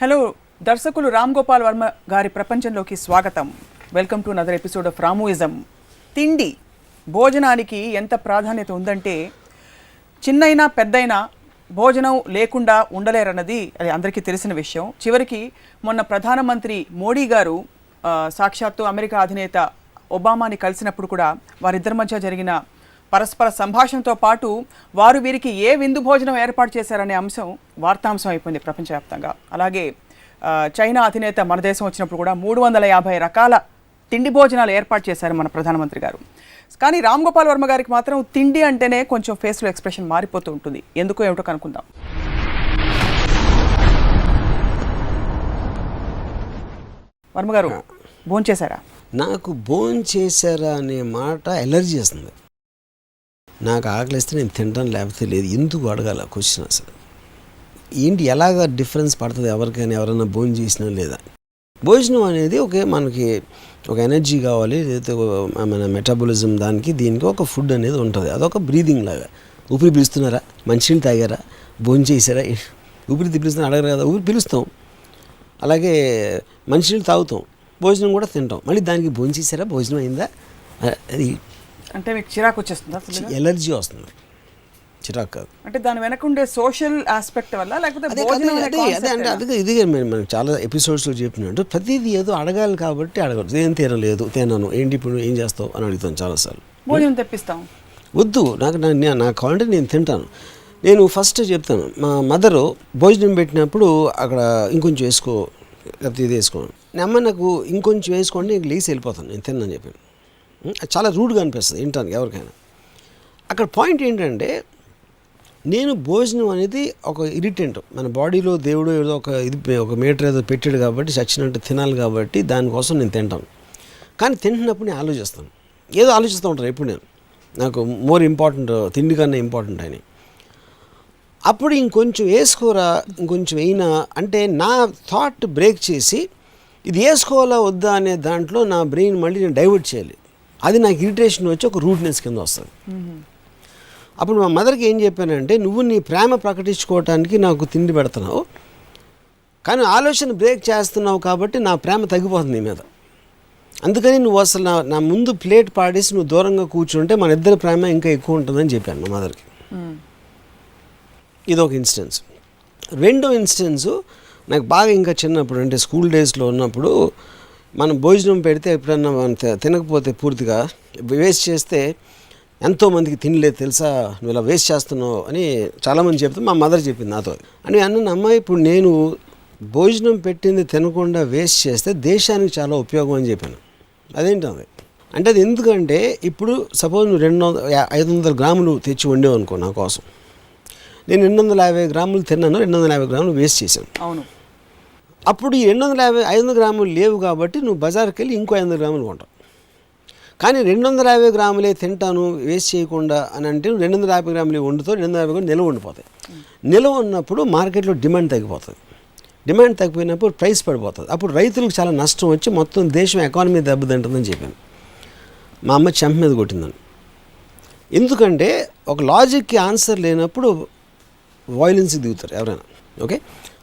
Hello దర్శకులు రామ్ గోపాల్ వర్మ గారి ప్రపంచంలోకి స్వాగతం. Welcome to another episode of Ramuism. తిండి భోజనానికి ఎంత ప్రాధాన్యత ఉందంటే చిన్నైనా పెద్దైనా భోజనం లేకుండా ఉండలేరన్నది అది అందరికీ తెలిసిన విషయం. చివరికి మొన్న ప్రధానమంత్రి మోడీ గారు సాక్షాత్తు అమెరికా అధినేత ఒబామాని కలిసినప్పుడు కూడా వారిద్దరి మధ్య జరిగిన పరస్పర సంభాషణతో పాటు వారు వీరికి ఏ విందు భోజనం ఏర్పాటు చేశారనే అంశం వార్తాంశం అయిపోయింది ప్రపంచవ్యాప్తంగా. అలాగే చైనా అధినేత మన దేశం వచ్చినప్పుడు కూడా 350 రకాల తిండి భోజనాలు ఏర్పాటు చేశారు మన ప్రధానమంత్రి గారు. కానీ రామ్ గోపాల్ వర్మ గారికి మాత్రం తిండి అంటేనే కొంచెం ఫేస్లో ఎక్స్ప్రెషన్ మారిపోతూ ఉంటుంది. ఎందుకో ఏమిటో కనుక్కుందాం. వర్మ గారు భోంచేశారా? నాకు భోంచేశారా అనే మాట ఎలర్జీ వస్తుంది. నాకు ఆకలిస్తే నేను తింటాను, లేకపోతే లేదు. ఎందుకు అడగాల క్వశ్చన్? అసలు ఏంటి, ఎలాగ డిఫరెన్స్ పడుతుంది ఎవరికైనా, ఎవరైనా భోజనం చేసినా లేదా? భోజనం అనేది మనకి ఒక ఎనర్జీ కావాలి, లేకపోతే మన మెటాబలిజం దానికి దీనికి ఒక ఫుడ్ అనేది ఉంటుంది. అదొక బ్రీదింగ్ లాగా. ఊపిరి పిలుస్తున్నారా, మంచినీళ్ళు తాగారా, భోజనం చేశారా? ఊపిరి పిలుస్తున్నా అడగరు కదా, ఊపిరి పిలుస్తాం. అలాగే మంచినీళ్ళు తాగుతాం, భోజనం కూడా తింటాం. మళ్ళీ దానికి భోజనం చేశారా, భోజనం అయిందా, అది అంటే మీకు చిరాకు వచ్చేస్తుందా? ఎలర్జీ వస్తుంది, చిరాకు కాదు. అంటే దాని వెనక ఉండే సోషల్ ఆస్పెక్ట్ వల్ల, లేకపోతే అదే ఇది మనం చాలా ఎపిసోడ్స్లో చెప్పినట్టు ప్రతిదీ ఏదో అడగాలి కాబట్టి అడగదు. ఏం తినలేదు, తినను, ఏంటి ఇప్పుడు ఏం చేస్తావు అని అడుగుతాను చాలాసార్లు. భోజనం తెప్పిస్తాం, వద్దు నాకు కావాలంటే నేను తింటాను. నేను ఫస్ట్ చెప్తాను, మా మదరు భోజనం పెట్టినప్పుడు అక్కడ ఇంకొంచెం వేసుకో, లేకపోతే ఇది వేసుకోను. అమ్మ నాకు ఇంకొంచెం వేసుకోండి, నేను లేచి వెళ్ళిపోతాను, నేను తిన్నాను చెప్పాను. చాలా రూడ్గా అనిపిస్తుంది వింటానికి ఎవరికైనా. అక్కడ పాయింట్ ఏంటంటే, నేను భోజనం అనేది ఒక ఇరిటెంట్. మన బాడీలో దేవుడు ఏదో ఒక మీటర్ ఏదో పెట్టాడు కాబట్టి చచ్చినట్టు తినాలి కాబట్టి దానికోసం నేను తింటాను. కానీ తింటున్నప్పుడు నేను ఆలోచిస్తాను, ఏదో ఆలోచిస్తూ ఉంటాను ఎప్పుడు నేను. నాకు మోర్ ఇంపార్టెంట్, తిండి కన్నా ఇంపార్టెంట్ అని. అప్పుడు ఇంకొంచెం వేసుకోరా, ఇంకొంచెం అయినా అంటే నా థాట్ బ్రేక్ చేసి ఇది వేసుకోవాలా వద్దా అనే దాంట్లో నా బ్రెయిన్ మళ్ళీ నేను డైవర్ట్ చేయాలి. అది నాకు ఇరిటేషన్ వచ్చి ఒక రూట్నెస్ కింద వస్తుంది. అప్పుడు మా మదర్కి ఏం చెప్పానంటే, నువ్వు నీ ప్రేమ ప్రకటించుకోవటానికి నాకు తిండి పెడుతున్నావు, కానీ ఆలోచన బ్రేక్ చేస్తున్నావు కాబట్టి నా ప్రేమ తగ్గిపోతుంది నీ మీద. అందుకని నువ్వు అసలు నా ముందు ప్లేట్ పాడేసి నువ్వు దూరంగా కూర్చుంటే మన ఇద్దరి ప్రేమ ఇంకా ఎక్కువ ఉంటుందని చెప్పాను మా మదర్కి. ఇదొక ఇన్స్టెన్స్. రెండో ఇన్స్టెన్సు నాకు బాగా ఇంకా చిన్నప్పుడు, అంటే స్కూల్ డేస్లో ఉన్నప్పుడు, మనం భోజనం పెడితే ఎప్పుడన్నా మనం తినకపోతే పూర్తిగా వేస్ట్ చేస్తే ఎంతోమందికి తినలేదు తెలుసా, నువ్వు ఇలా వేస్ట్ చేస్తున్నావు అని చాలామంది చెప్తే మా మదర్ చెప్పింది నాతో. అని అన్న అమ్మాయి, ఇప్పుడు నేను భోజనం పెట్టింది తినకుండా వేస్ట్ చేస్తే దేశానికి చాలా ఉపయోగం అని చెప్పాను. అదేంటది అంటే, అది ఎందుకంటే ఇప్పుడు సపోజ్ నువ్వు 500 గ్రాములు తెచ్చి వండేవు అనుకో నా కోసం, నేను 250 గ్రాములు తిన్నాను, 250 గ్రాములు వేస్ట్ చేశాను. అవును. అప్పుడు ఈ 500 గ్రాములు లేవు కాబట్టి నువ్వు బజార్కి వెళ్ళి ఇంకో 500 గ్రాములు కొంటావు. కానీ 250 గ్రాములే తింటాను వేస్ట్ చేయకుండా అని అంటే 250 గ్రాములే వండుతావు, 250 గ్రాములు నిల్వ ఉండిపోతాయి. నిల్వ ఉన్నప్పుడు మార్కెట్లో డిమాండ్ తగ్గిపోతుంది. డిమాండ్ తగ్గిపోయినప్పుడు ప్రైస్ పడిపోతుంది. అప్పుడు రైతులకు చాలా నష్టం వచ్చి మొత్తం దేశం ఎకానమీ దెబ్బతింటుందని చెప్పాను. మా అమ్మ చెంప మీద కొట్టిందని. ఎందుకంటే ఒక లాజిక్కి ఆన్సర్ లేనప్పుడు వాయిలెన్స్కి దిగుతారు ఎవరైనా. ఓకే,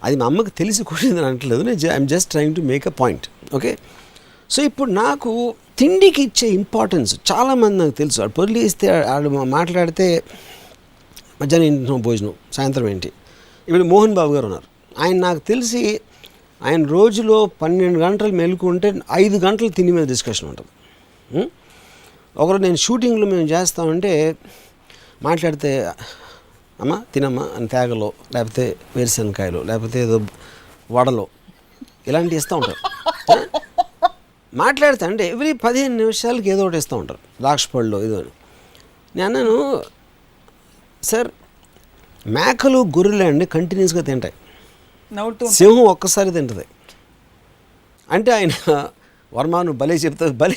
అది మా అమ్మకి తెలిసి కొట్టిందని అంటలేదు, I'm just trying to make a point. Okay, so ఇప్పుడు నాకు తిండికి ఇచ్చే ఇంపార్టెన్స్ చాలామంది నాకు తెలుసు. వాడు పొర్లి ఇస్తే వాడు మాట్లాడితే మధ్యాహ్నం ఇంట్లో భోజనం, సాయంత్రం ఏంటి. ఇప్పుడు మోహన్ బాబు గారు ఉన్నారు, ఆయన నాకు తెలిసి ఆయన రోజులో 12 గంటలు మెలుకుంటే 5 గంటలు తిండి మీద డిస్కషన్ ఉంటుంది. ఒకరు నేను షూటింగ్లో మేము చేస్తామంటే మాట్లాడితే అమ్మ తినమ్మా అని తేగలో, లేకపోతే వేరుశనకాయలు, లేకపోతే ఏదో వడలో ఇలాంటివి ఇస్తూ ఉంటారు. మాట్లాడితే అంటే ఎవ్రీ 15 నిమిషాలకి ఏదో ఒకటి ఇస్తూ ఉంటారు, ద్రాక్ష పళ్ళు ఏదో అని. నేను అన్నాను, సార్ మేకలు గొర్రెలు అండి కంటిన్యూస్గా తింటాయి, సింహం ఒక్కసారి తింటుంది అంటే ఆయన వర్మాను భలే చెప్తా.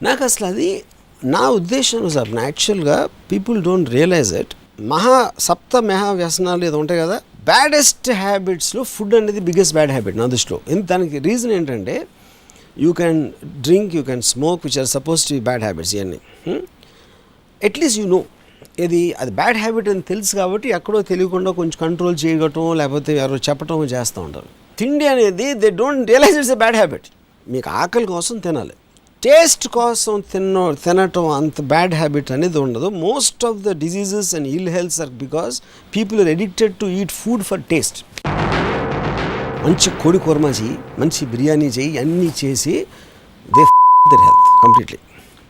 నాకు అసలు అది నా ఉద్దేశం సార్. యాక్చువల్గా పీపుల్ డోంట్ రియలైజ్ ఇట్. సప్త వ్యసనాలు ఏదో ఉంటాయి కదా, బ్యాడెస్ట్ హ్యాబిట్స్లో ఫుడ్ అనేది బిగ్గెస్ట్ బ్యాడ్ హ్యాబిట్ నా దృష్టిలో. దానికి రీజన్ ఏంటంటే, you can drink, you can smoke, which are suppose to be bad habits. ఇవన్నీ అట్లీస్ట్ యూ నో అది బ్యాడ్ హ్యాబిట్ అని తెలుసు కాబట్టి ఎక్కడో తెలియకుండా కొంచెం కంట్రోల్ చేయటం లేకపోతే ఎవరో చెప్పటం చేస్తూ ఉంటారు. తిండి అనేది they don't realize it's a bad habit. మీకు ఆకలి కోసం తినాలి, టేస్ట్ కోసం తినటం అంత బ్యాడ్ హ్యాబిట్ అనేది ఉండదు. Most of the diseases and ill healths are because people are addicted to eat food for taste. మంచి కోడి కుర్మా చెయ్యి, మంచి బిర్యానీ చెయ్యి, అన్నీ చేసి they their health completely.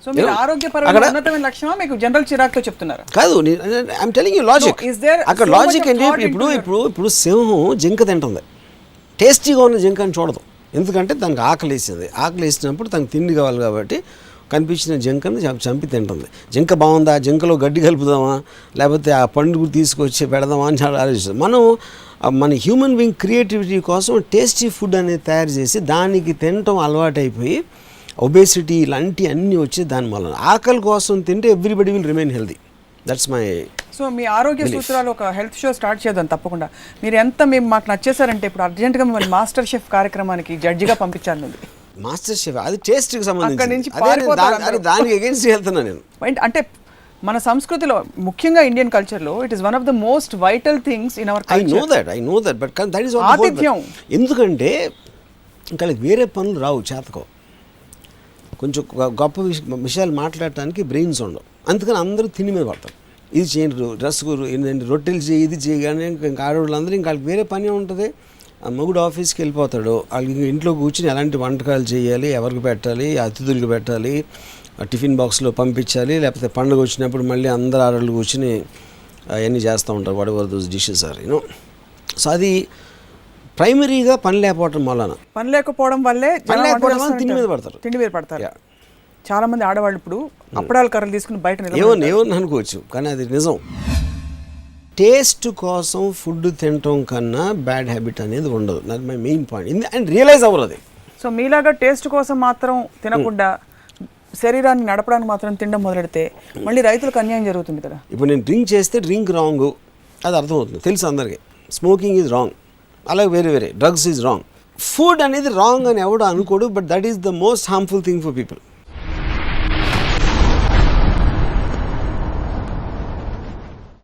So మీరు ఆరోగ్యపరమైన ఉన్నతమైన లక్ష్యమా మీకు జనరల్ చిరాక్తో చెప్తున్నారు? కాదు, ఐఎమ్ టెలింగ్ యూ లాజిక్. అక్కడ లాజిక్ ఏంటి, ఇప్పుడు సింహం జింక తింటుంది, టేస్టీగా ఉన్న జింక అని చూడదు, ఎందుకంటే దానికి ఆకలి వేసింది. ఆకలి వేసినప్పుడు తనకు తిండి కావాలి కాబట్టి కనిపించిన జింకను చంపి తింటుంది. జింక బాగుందా, జింకలో గడ్డి కలుపుదామా లేకపోతే ఆ పండుగ తీసుకొచ్చి పెడదామా అని చాలా ఆలోచిస్తాం. మన హ్యూమన్ బీయింగ్ క్రియేటివిటీ కోసం టేస్టీ ఫుడ్ అనేది తయారు చేసి దానికి తినటం అలవాటైపోయి ఒబేసిటీ ఇలాంటి అన్నీ వచ్చి దాని వలన ఆకలి కోసం తింటే everybody will remain healthy. That's my. So మీ ఆరోగ్య సూత్రాలు ఒక హెల్త్ షో స్టార్ట్ చేద్దాం తప్పకుండా. మీరు ఎంత మేము మాకు నచ్చేసారంటే ఇప్పుడు అర్జెంట్గా మిమ్మల్ని మాస్టర్ షెఫ్ కార్యక్రమానికి జడ్జిగా పంపించాను. మాస్టర్ షెఫ్ అది టేస్ట్కి సంబంధించి దానికి అగేన్స్ట్ వెళ్తున్నా నేను. అంటే మన సంస్కృతిలో ముఖ్యంగా ఇండియన్ కల్చర్లో it is one of the most vital things in our culture. I know that but that is ఆతిథ్యం. ఎందుకంటే ఇంకా వేరే పనులు రావు, చేతకో, కొంచెం గొప్ప విషయాలు మాట్లాడటానికి బ్రెయిన్స్ ఉండవు, అందుకని అందరూ తిని మీద పడతారు. ఇది చేయండి, రొట్టెలు చేయి, ఇది చేయగానే ఇంకా ఆడవాళ్ళందరూ ఇంకా వాళ్ళకి వేరే పని ఉంటుంది. మొగుడు ఆఫీస్కి వెళ్ళిపోతాడు, వాళ్ళకి ఇంట్లో కూర్చుని ఎలాంటి వంటకాలు చేయాలి, ఎవరికి పెట్టాలి, అతిథులకు పెట్టాలి, టిఫిన్ బాక్స్లో పంపించాలి, లేకపోతే పండుగ వచ్చినప్పుడు మళ్ళీ అందరు ఆడవాళ్ళు కూర్చుని అవన్నీ చేస్తూ ఉంటారు, whatever those dishes are you know. So అది ప్రైమరీగా పని లేకపోవడం వలన, పని లేకపోవడం వల్లే తిండి మీద పడతారు. చాలా మంది ఆడవాళ్ళు ఇప్పుడు అప్పడాల కర్రలు తీసుకుని బయట ఏమని అనుకోవచ్చు, కానీ అది నిజం. టేస్ట్ కోసం ఫుడ్ తినటం కన్నా బ్యాడ్ హ్యాబిట్ అనేది ఉండదు. అది my main point and realize అవ్వరు అది. సో మీలాగా టేస్ట్ కోసం మాత్రం తినకుండా శరీరాన్ని నడపడానికి మాత్రం తినడం మొదలెడితే మళ్ళీ రైతులకు అన్యాయం జరుగుతుంది కదా. ఇప్పుడు నేను డ్రింక్ చేస్తే డ్రింక్ రాంగ్, అది అర్థమవుతుంది, తెలుసు అందరికీ. స్మోకింగ్ ఈజ్ రాంగ్, అలాగే వేరే డ్రగ్స్ ఈజ్ రాంగ్. ఫుడ్ అనేది రాంగ్ అని ఎవడో అనుకోడు, but that is the most harmful thing for people.